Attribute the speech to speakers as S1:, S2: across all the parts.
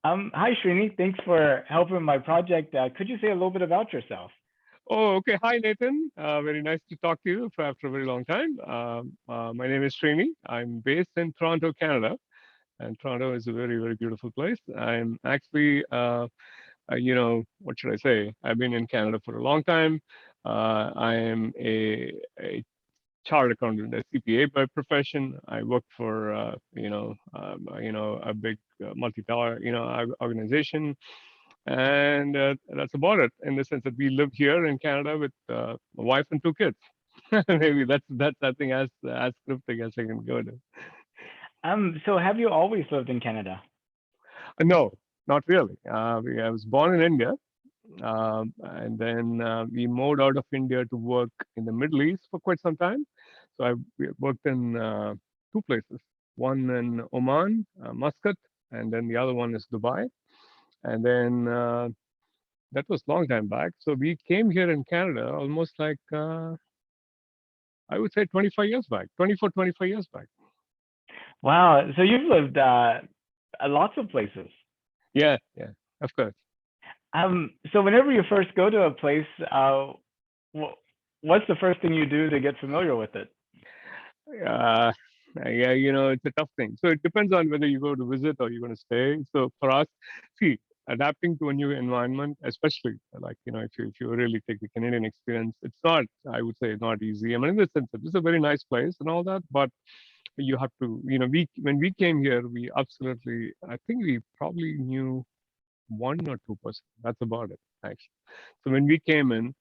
S1: Hi Srini, thanks for helping my project. Could you say a little bit about yourself?
S2: Oh, okay. Hi, Nathan. Very nice to talk to you after a very long time. My name is Srini. I'm based in Toronto, Canada, and Toronto is a very, very beautiful place. I'm actually, what should I say? I've been in Canada for a long time. I am a chartered accountant, a CPA by profession. I work for, a big multi-dollar, organization, and that's about it. In the sense that we live here in Canada with a wife and two kids. Maybe that's I think as cryptic as I can go to.
S1: So have you always lived in Canada?
S2: No, not really. I was born in India, and then we moved out of India to work in the Middle East for quite some time. So I worked in two places. One in Oman, Muscat, and then the other one is Dubai. And then that was long time back. So we came here in Canada almost like I would say 25 years back, 24, 25 years back.
S1: Wow, so you've lived lots of places.
S2: Yeah, yeah, of course.
S1: So whenever you first go to a place, wh- what's the first thing you do to get familiar with it?
S2: Uh, yeah, it's a tough thing. So it depends on whether you go to visit or you're going to stay. So for us, see, adapting to a new environment, especially like, if you really take the Canadian experience, it's not, I would say, not easy. I mean, in the sense that it's a very nice place and all that, but you have to, we when we came here, we absolutely, I think we probably knew 1 or 2%. That's about it, actually. So when we came in,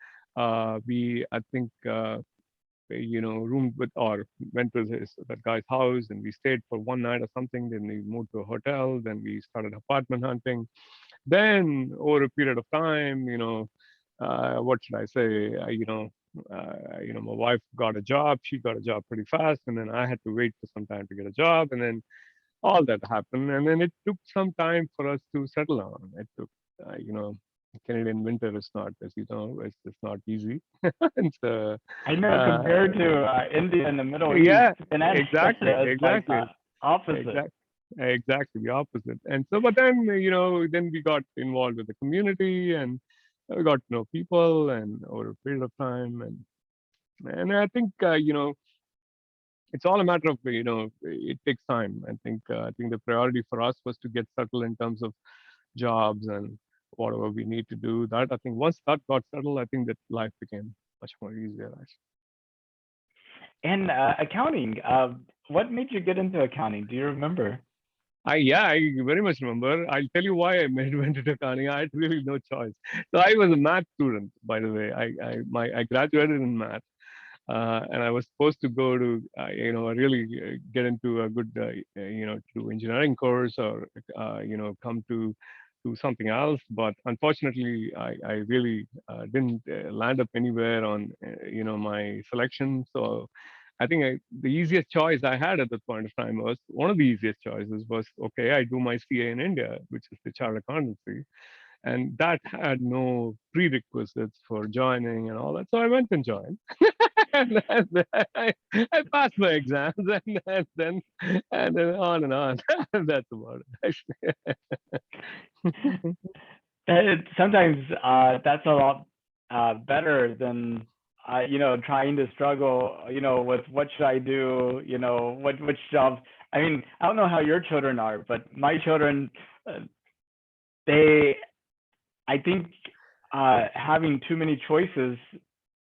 S2: we I think roomed with or went to that guy's house and we stayed for one night or something. Then we moved to a hotel. Then we started apartment hunting. Then over a period of time, what should I say? My wife got a job. She got a job pretty fast, and then I had to wait for some time to get a job, and then all that happened, and then it took some time for us to settle down. It took, Canadian winter is not, as you know, it's not easy. And so,
S1: I know
S2: uh,
S1: compared to India and the Middle East,
S2: yeah,
S1: Canada
S2: exactly,
S1: is like
S2: exactly,
S1: opposite.
S2: exactly. Exactly the opposite. And so, but then, then we got involved with the community and we got to know people and over a period of time. And I think, it's all a matter of, it takes time. I think the priority for us was to get settled in terms of jobs and whatever we need to do. That I think once that got settled, I think that life became much more easier. Actually,
S1: And accounting, what made you get into accounting? Do you remember?
S2: I very much remember. I'll tell you why I made went into accounting. I had really no choice. So I was a math student, by the way. I graduated in math. And I was supposed to go to, really get into a good, to engineering course or, come to something else. But unfortunately, I really didn't land up anywhere on, my selection. So I think the easiest choice I had at that point of time was one of the easiest choices was, okay, I do my CA in India, which is the chartered accountancy, and that had no prerequisites for joining and all that. So I went and joined. And I passed my exams and then on and on. That's about it, actually.
S1: Sometimes that's a lot better than trying to struggle with what should I do, which jobs. I mean, I don't know how your children are, but my children, uh, they I think having too many choices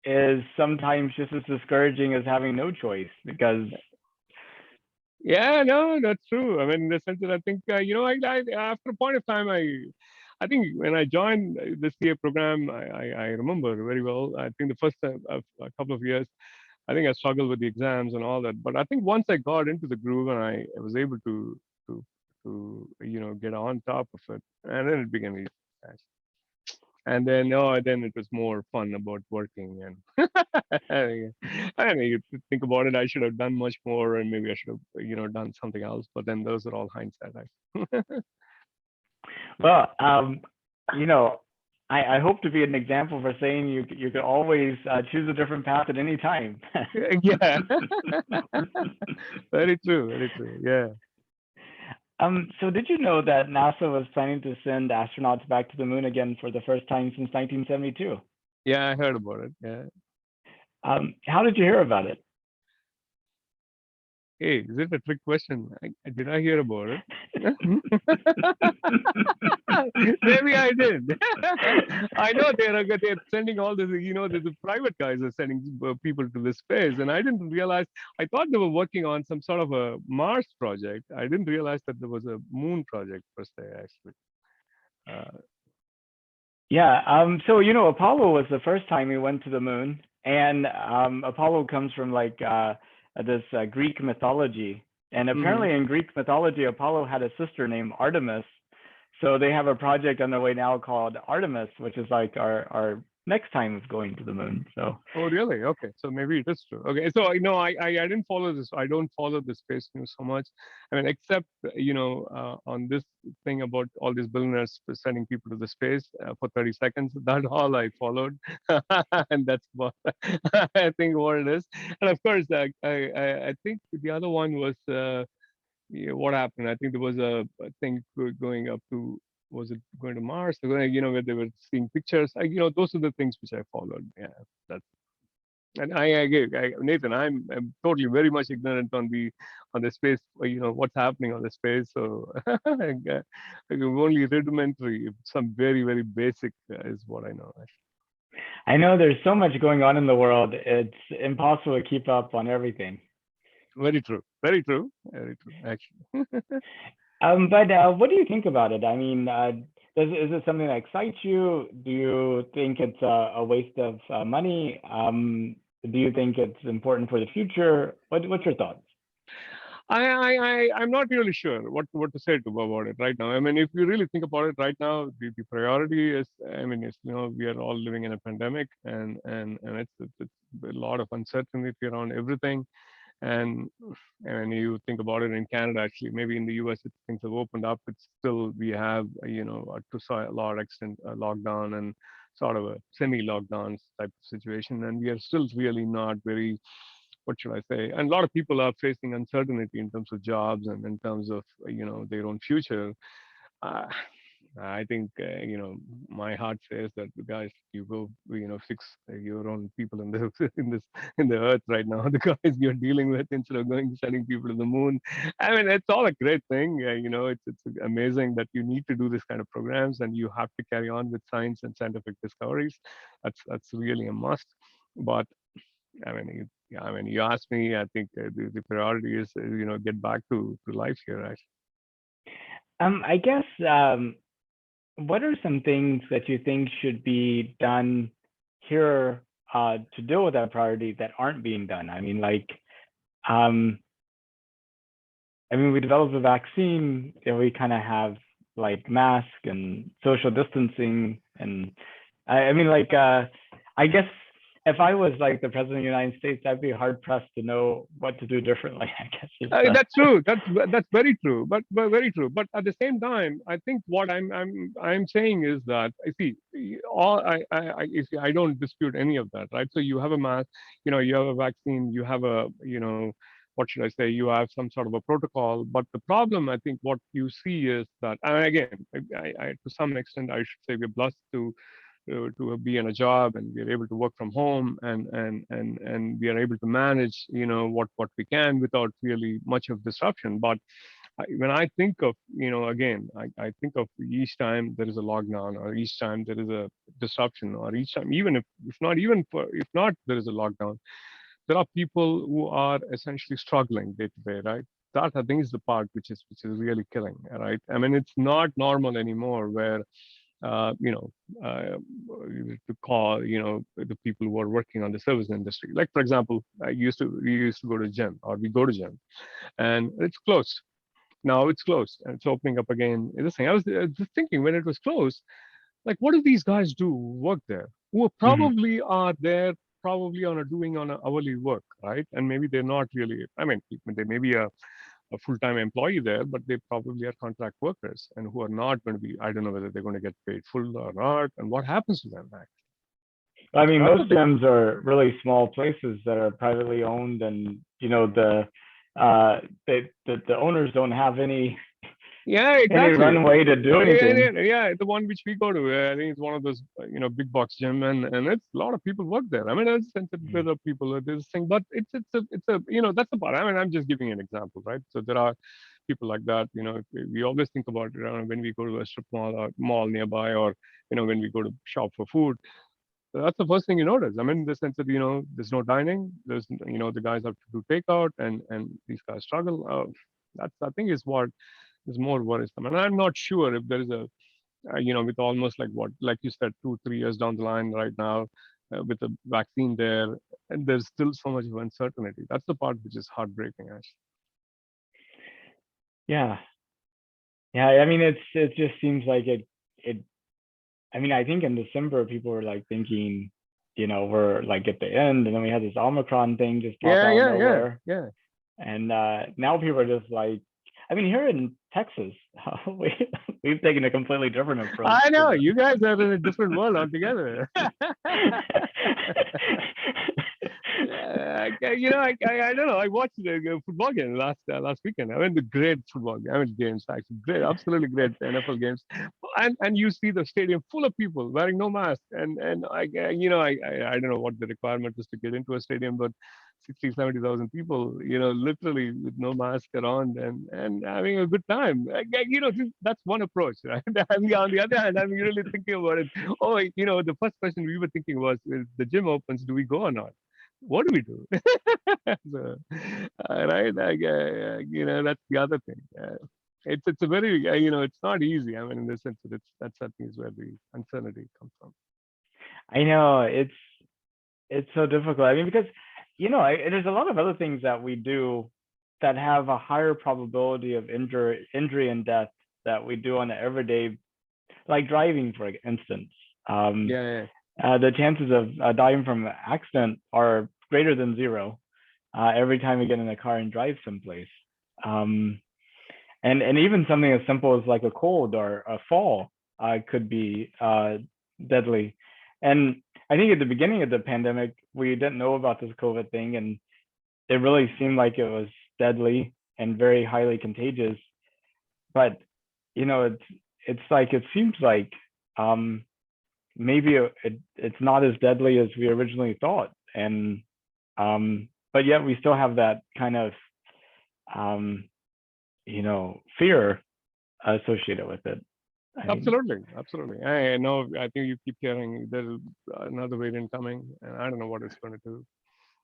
S1: is sometimes just as discouraging as having no choice because
S2: Yeah, no, that's true. I mean, in the sense that I think, I after a point of time, I think when I joined the CA program, I remember very well. I think the first time, a couple of years, I think I struggled with the exams and all that. But I think once I got into the groove and I was able to get on top of it, and then it became easy. And then, then it was more fun about working. And I mean, you think about it, I should have done much more, and maybe I should have, done something else. But then those are all hindsight.
S1: well, you know, I hope to be an example for saying you could always choose a different path at any time.
S2: Yeah, very true, very true. Yeah.
S1: So did you know that NASA was planning to send astronauts back to the moon again for the first time since 1972?
S2: Yeah, I heard about it. Yeah.
S1: How did you hear about it?
S2: Hey, is it a trick question? Did I hear about it? Maybe I did. I know they're sending all this. The private guys are sending people to the space, and I didn't realize. I thought they were working on some sort of a Mars project. I didn't realize that there was a moon project per se. Actually, uh,
S1: Yeah, so Apollo was the first time we went to the moon, and Apollo comes from like this Greek mythology, and
S2: mhm.
S1: apparently in Greek mythology, Apollo had a sister named Artemis. So they have a project underway now called Artemis, which is like our next time of going to the moon. So
S2: Oh, really? Okay, so maybe it is true. Okay, so I didn't follow this. I don't follow the space news so much. I mean, except on this thing about all these billionaires sending people to the space for 30 seconds. That's all I followed, and that's what I think what it is. And of course, I think the other one was yeah, what happened. I think there was a thing going up to. Was it going to Mars? Where they were seeing pictures. Those are the things which I followed. Yeah, that's and I agree, Nathan. I'm totally very much ignorant on the space. What's happening on the space. So I'm only rudimentary. Some very very basic is what I know.
S1: I know there's so much going on in the world; it's impossible to keep up on everything.
S2: Very true. Very true. Very true. Actually.
S1: But what do you think about it? I mean, is it something that excites you? Do you think it's a waste of money? Do you think it's important for the future? What's your thoughts?
S2: I'm not really sure what to say about it right now. I mean, if you really think about it right now, the priority is, I mean, we are all living in a pandemic, and it's a lot of uncertainty around everything. And when you think about it in Canada, actually, maybe in the US, things have opened up. It's still we have to a large extent a lockdown and sort of a semi-lockdown type of situation, and we are still really not very, what should I say? And a lot of people are facing uncertainty in terms of jobs and in terms of their own future. Uh, I think my heart says that guys, you go fix your own people in the in the earth right now. The guys you're dealing with instead of going sending people to the moon. I mean, it's all a great thing. It's amazing that you need to do this kind of programs and you have to carry on with science and scientific discoveries. That's really a must. But I mean, yeah, I mean, you ask me. I think the priority is get back to life here. Actually.
S1: I guess what are some things that you think should be done here to deal with that priority that aren't being done? Um, we developed a vaccine, and we kind of have like mask and social distancing, and I guess if I was like the president of the United States, I'd be hard pressed to know what to do differently. I guess is the
S2: That's true. That's very true. But very true. But at the same time, I think what I'm saying is that I see all I don't dispute any of that, right? So you have a mask, you have a vaccine, you have a what should I say? You have some sort of a protocol. But the problem, I think, what you see is that, and again, to some extent, I should say we're blessed to be in a job and we are able to work from home and we are able to manage what we can without really much of disruption. But when I think of again, I think of each time there is a lockdown or each time there is a disruption or each time, even if not even for if not there is a lockdown, there are people who are essentially struggling day to day, right? That I think is the part which is really killing, right? I mean, it's not normal anymore where uh, you know, uh, to call, the people who are working on the service industry. Like, for example, we used to go to gym or we go to gym and it's closed. Now it's closed and it's opening up again. This thing, I was just thinking when it was closed, like, what do these guys do who work there? Who
S1: Mhm.
S2: probably are there, probably doing on a hourly work, right? And maybe they're not really, I mean, they may be a full-time employee there, but they probably are contract workers and who are not going to be, I don't know whether they're going to get paid full or not, and what happens to them actually.
S1: I mean,
S2: That's a
S1: most
S2: big,
S1: gyms are really small places that are privately owned, and the owners don't have any.
S2: Yeah,
S1: any
S2: exactly.
S1: runway to do anything.
S2: Yeah, the one which we go to, I think it's one of those, big box gym, and it's a lot of people work there. I mean, there's
S1: Mm.
S2: there are people this thing, but it's a that's the part. I mean, I'm just giving an example, right? So there are people like that. We always think about it when we go to a strip mall or mall nearby, or when we go to shop for food. That's the first thing you notice. I mean, in the sense that there's no dining. There's the guys have to do takeout, and these guys struggle. That's I think is what is more worrisome. And I'm not sure if there is a with almost like what, like you said, 2 3 years down the line right now, with the vaccine there, and there's still so much of uncertainty. That's the part which is heartbreaking, actually.
S1: Yeah, yeah. I mean, it just seems like it. I mean, I think in December people were like thinking, we're like at the end, and then we had this Omicron thing just pop
S2: Yeah,
S1: out of
S2: yeah, yeah,
S1: nowhere,
S2: yeah.
S1: and now people are just like, I mean, here in Texas, we we've taken a completely different approach
S2: I
S1: to
S2: know
S1: the.
S2: you guys are in a different world altogether. Yeah, I don't know. I watched the football game last weekend. I mean, the great football game. I mean, games actually great, absolutely great NFL games, and you see the stadium full of people wearing no mask, and I don't know what the requirement is to get into a stadium, but 60, 70,000 people, literally with no mask around and having a good time. That's one approach, right? And on the other hand, I'm really thinking about it. Oh, the first question we were thinking was, if the gym opens, do we go or not? What do we do? So, right? That's the other thing. It's a very it's not easy. I mean, in the sense that that's I think is where the uncertainty comes from.
S1: I know it's so difficult. I mean, because there's a lot of other things that we do that have a higher probability of injury and death that we do on an everyday, like driving, for instance. Um,
S2: Yeah, yeah,
S1: the chances of dying from an accident are greater than zero every time we get in a car and drive someplace. Um, and even something as simple as like a cold or a fall could be deadly. And I think at the beginning of the pandemic, we didn't know about this COVID thing, and it really seemed like it was deadly and very highly contagious. But it's like it seems like um, maybe it's not as deadly as we originally thought, and but yet we still have that kind of um, fear associated with it. I think.
S2: absolutely, absolutely. I know. I think you keep hearing there's another variant coming, and I don't know what it's going to do.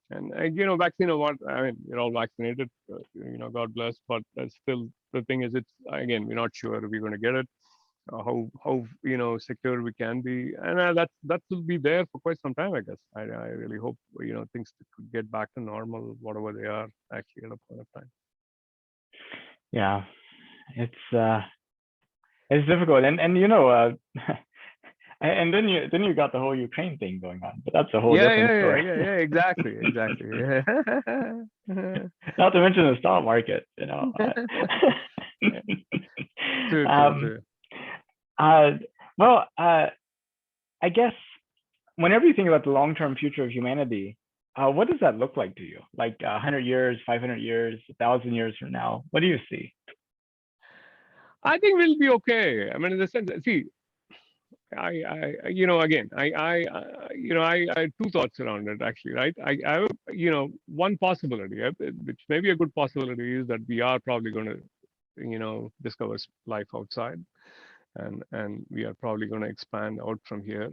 S2: And vaccine or what? I mean, we're all vaccinated. God bless. But still, the thing is, it's again, we're not sure if we're going to get it. How secure we can be, and that will be there for quite some time, I guess. I really hope things could get back to normal, whatever they are actually at a point of time.
S1: Yeah, it's uh it's difficult, and and then you got the whole Ukraine thing going on, but that's a whole
S2: Yeah,
S1: different
S2: yeah, yeah,
S1: story.
S2: yeah, yeah. Exactly, exactly.
S1: Not to mention the stock market.
S2: True, true,
S1: um,
S2: true.
S1: uh, well, I guess whenever you think about the long-term future of humanity, what does that look like to you? Like 100 years, 500 years, 1,000 years from now, what do you see?
S2: I think we'll be okay. I mean, in the sense, see, again, I had two thoughts around it actually, right? I have, one possibility, which may be a good possibility, is that we are probably going to, discover life outside, and we are probably going to expand out from here.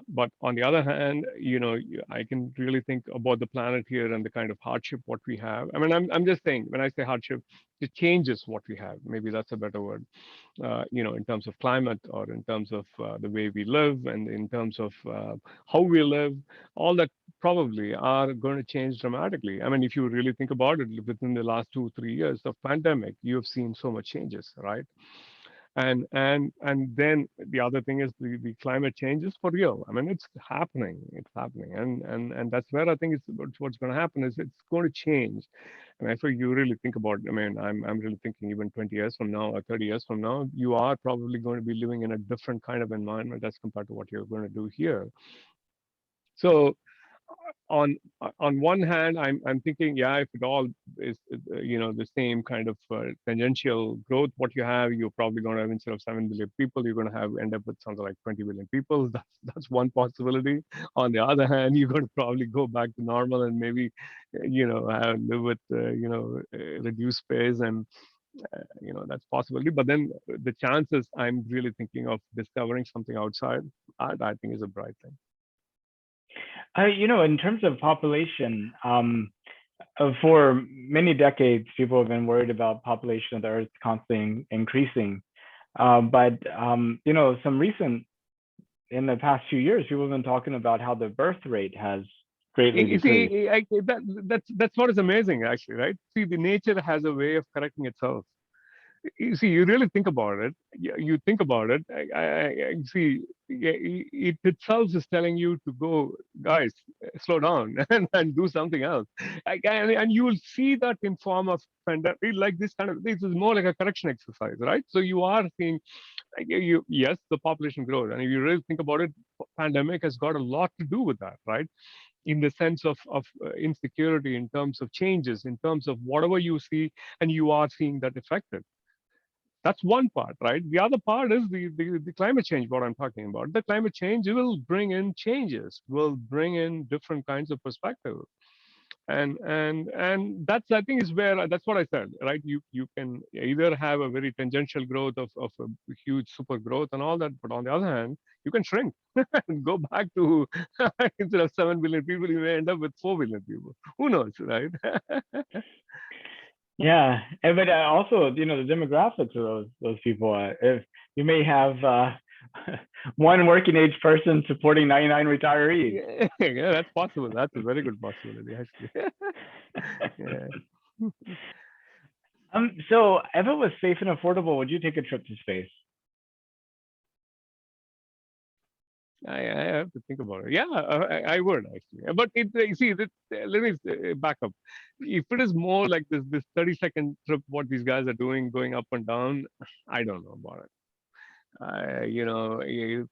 S2: But on the other hand, I can really think about the planet here and the kind of hardship what we have. I mean, I'm just saying, when I say hardship, it changes what we have. Maybe that's a better word. In terms of climate, or in terms of the way we live, and in terms of how we live, all that probably are going to change dramatically. I mean, if you really think about it, within the last 2 3 years of pandemic, you have seen so much changes, right? And then the other thing is the climate change is for real. I mean, it's happening, and that's where I think what's going to happen is it's going to change. And if you really think about it, I mean, I'm really thinking even 20 years from now or 30 years from now, you are probably going to be living in a different kind of environment as compared to what you're going to do here. So on one hand, I'm thinking, yeah, if it all is the same kind of tangential growth, what you have, you're probably going to have, instead of 7 billion people, you're going to have end up with something like 20 billion people. That's one possibility. On the other hand, you're going to probably go back to normal and maybe live with reduced space, and that's possibility. But then the chances, I'm really thinking of discovering something outside, I think is a bright thing.
S1: In terms of population, for many decades, people have been worried about population of the Earth constantly increasing. But in the past few years, people have been talking about how the birth rate has greatly
S2: You
S1: decreased.
S2: see, that's what is amazing, actually, right? See, the nature has a way of correcting itself. You see, you really think about it. You think about it. I see. It itself is telling you to go, guys, slow down and do something else. And you will see that in form of pandemic, like this kind of. This is more like a correction exercise, right? So you are seeing, yes, the population growth, and if you really think about it, pandemic has got a lot to do with that, right? In the sense of insecurity, in terms of changes, in terms of whatever you see, and you are seeing that affected. That's one part, right? The other part is the climate change, what I'm talking about. The climate change will bring in changes, will bring in different kinds of perspective. And that's, I think, is where, that's what I said, right? You can either have a very tangential growth of a huge super growth and all that, but on the other hand, you can shrink and go back to instead of 7 billion people, you may end up with 4 billion people. Who knows, right?
S1: Yeah, but also, the demographics of those people. If you may have one working age person supporting 99 retirees.
S2: Yeah, that's possible. That's a very good possibility, actually. Yeah.
S1: So if it was safe and affordable, would you take a trip to space?
S2: I have to think about it. Yeah, I would, actually. But you see, let me back up. If it is more like this 30-second trip, what these guys are doing, going up and down, I don't know about it.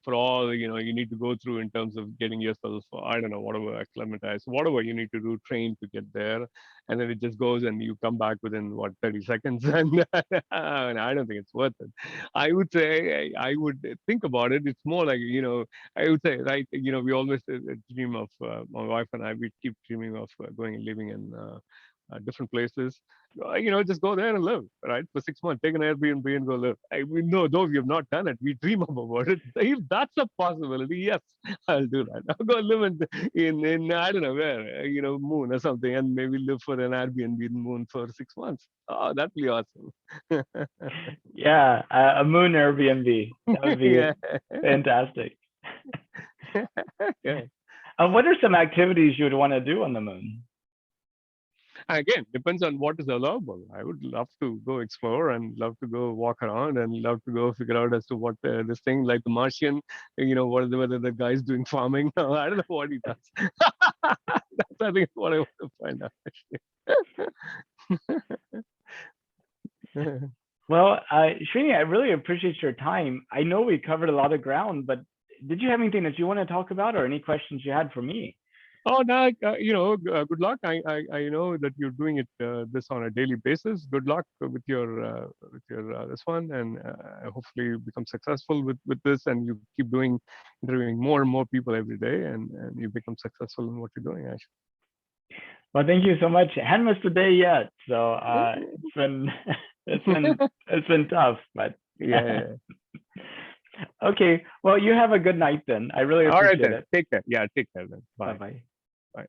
S2: For all you need to go through in terms of getting yourself, I don't know, whatever, acclimatized, whatever you need to do, train to get there, and then it just goes and you come back within what, 30 seconds, and, and I don't think it's worth it. I would say I would think about it. It's more like, I would say, right, we always dream of, my wife and I, we keep dreaming of going and living in different places. Just go there and live, right? For 6 months, take an Airbnb and go live. No, though we have not done it, we dream about it. If that's a possibility, yes, I'll do that. I'll go live in I don't know where, moon or something, and maybe live for an Airbnb in moon for 6 months. Oh, that'd be awesome.
S1: Yeah, a moon Airbnb. That would be
S2: Yeah.
S1: fantastic.
S2: Yeah.
S1: What are some activities you would want to do on the moon?
S2: Again, depends on what is allowable. I would love to go explore and love to go walk around and love to go figure out as to what this thing like the Martian, whether the guy's doing farming. No, I don't know what he does. That's, I think, what I want to find out, actually.
S1: Well, Srini, I really appreciate your time. I know we covered a lot of ground, but did you have anything that you want to talk about or any questions you had for me?
S2: Oh, no, good luck. I know that you're doing it this on a daily basis. Good luck with your this one, and hopefully you become successful with this, and you keep interviewing more and more people every day, and you become successful in what you're doing, actually.
S1: Well, thank you so much. I hadn't missed a day yet, so it's been it's been tough, but
S2: Yeah.
S1: okay. Well, you have a good night then. I really
S2: All right
S1: appreciate
S2: then.
S1: it.
S2: Take care. Yeah, take care then.
S1: Bye
S2: Bye.
S1: bye.
S2: Bye.